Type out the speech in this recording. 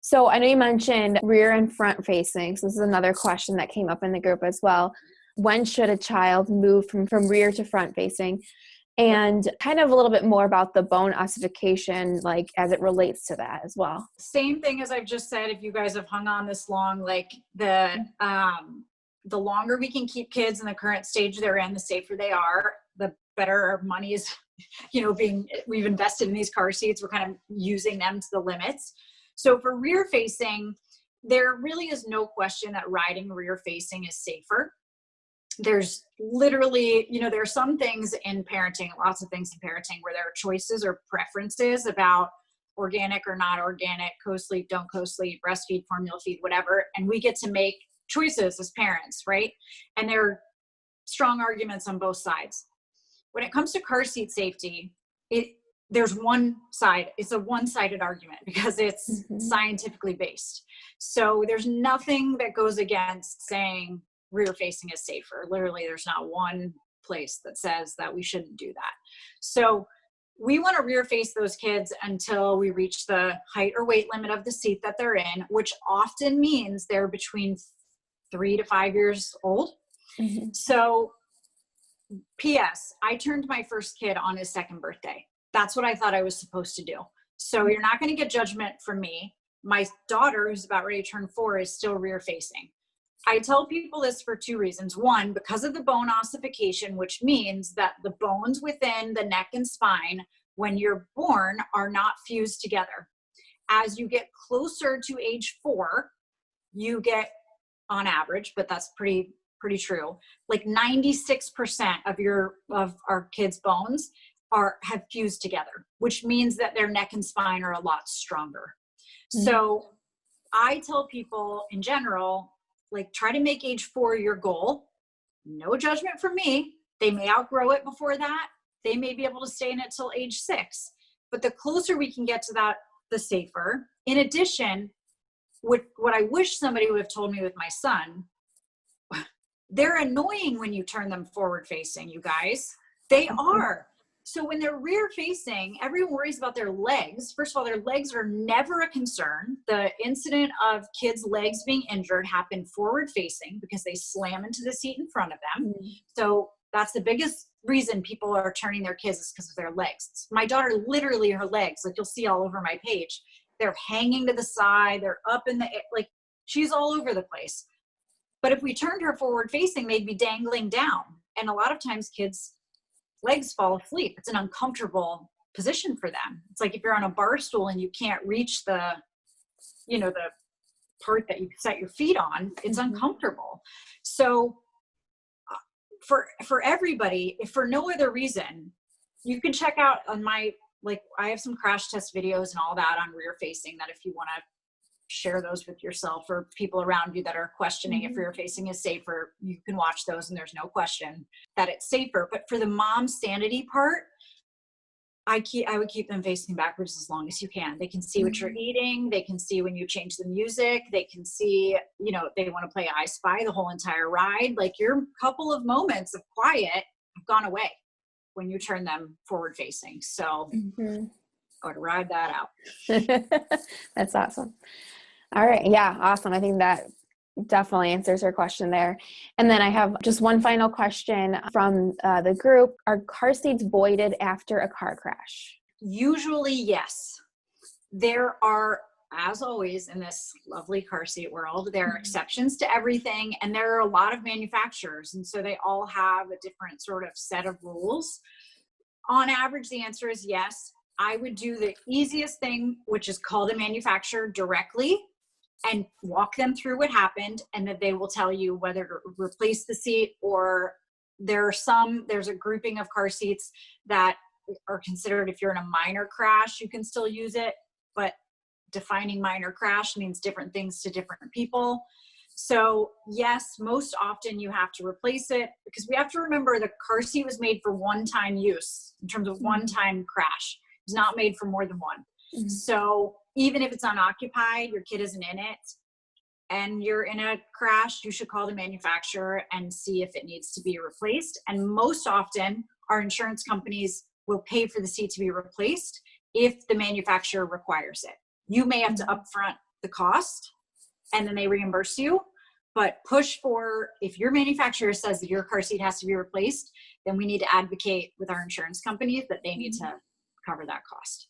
So I know you mentioned rear and front facing. So this is another question that came up in the group as well. When should a child move from rear to front facing? And kind of a little bit more about the bone ossification, like as it relates to that as well. Same thing as I've just said, if you guys have hung on this long, like the longer we can keep kids in the current stage they're in, the safer they are, the better our money is, we've invested in these car seats. We're kind of using them to the limits. So for rear facing, there really is no question that riding rear facing is safer. There's literally, there are some things in parenting, lots of things in parenting where there are choices or preferences about organic or not organic, co-sleep, don't co-sleep, breastfeed, formula feed, whatever. And we get to make choices as parents, right? And there are strong arguments on both sides. When it comes to car seat safety, there's one side. It's a one-sided argument because it's scientifically based. So there's nothing that goes against saying rear facing is safer. Literally, there's not one place that says that we shouldn't do that. So we want to rear face those kids until we reach the height or weight limit of the seat that they're in, which often means they're between 3 to 5 years old. So P.S. I turned my first kid on his second birthday. That's what I thought I was supposed to do. So you're not going to get judgment from me. My daughter, who's about ready to turn 4, is still rear facing. I tell people this for 2 reasons. One, because of the bone ossification, which means that the bones within the neck and spine, when you're born, are not fused together. As you get closer to age 4, you get, on average, but that's pretty true, like 96% of our kids' bones have fused together, which means that their neck and spine are a lot stronger. So I tell people in general, like, try to make age 4 your goal. No judgment from me. They may outgrow it before that. They may be able to stay in it till age 6. But the closer we can get to that, the safer. In addition, what I wish somebody would have told me with my son, they're annoying when you turn them forward facing, you guys. They are. So when they're rear facing, everyone worries about their legs. First of all, their legs are never a concern. The incident of kids' legs being injured happened forward facing because they slam into the seat in front of them. So that's the biggest reason people are turning their kids is because of their legs. My daughter, literally her legs, like you'll see all over my page, they're hanging to the side, they're up in the air, like she's all over the place. But if we turned her forward facing, they'd be dangling down. And a lot of times kids' legs fall asleep. It's an uncomfortable position for them. It's like if you're on a bar stool and you can't reach the part that you set your feet on, it's uncomfortable. So for everybody, if for no other reason, you can check out on my, I have some crash test videos and all that on rear facing that if you want to share those with yourself or people around you that are questioning if rear facing is safer, you can watch those and there's no question that it's safer. But for the mom sanity part, I would keep them facing backwards as long as you can. They can see what you're eating. They can see when you change the music. They can see, they want to play I Spy the whole entire ride. Like your couple of moments of quiet have gone away when you turn them forward facing. So go to ride that out. That's awesome. All right. Yeah. Awesome. I think that definitely answers her question there. And then I have just one final question from the group. Are car seats voided after a car crash? Usually, yes. There are, as always, in this lovely car seat world, there are exceptions to everything. And there are a lot of manufacturers. And so they all have a different sort of set of rules. On average, the answer is yes. I would do the easiest thing, which is call the manufacturer directly and walk them through what happened, and that they will tell you whether to replace the seat, or there's a grouping of car seats that are considered, if you're in a minor crash, you can still use it, but defining minor crash means different things to different people. So yes, most often you have to replace it, because we have to remember the car seat was made for one-time use in terms of one-time crash. It's not made for more than one. So even if it's unoccupied, your kid isn't in it, and you're in a crash, you should call the manufacturer and see if it needs to be replaced. And most often, our insurance companies will pay for the seat to be replaced if the manufacturer requires it. You may have to upfront the cost and then they reimburse you. But push for, if your manufacturer says that your car seat has to be replaced, then we need to advocate with our insurance companies that they need to cover that cost.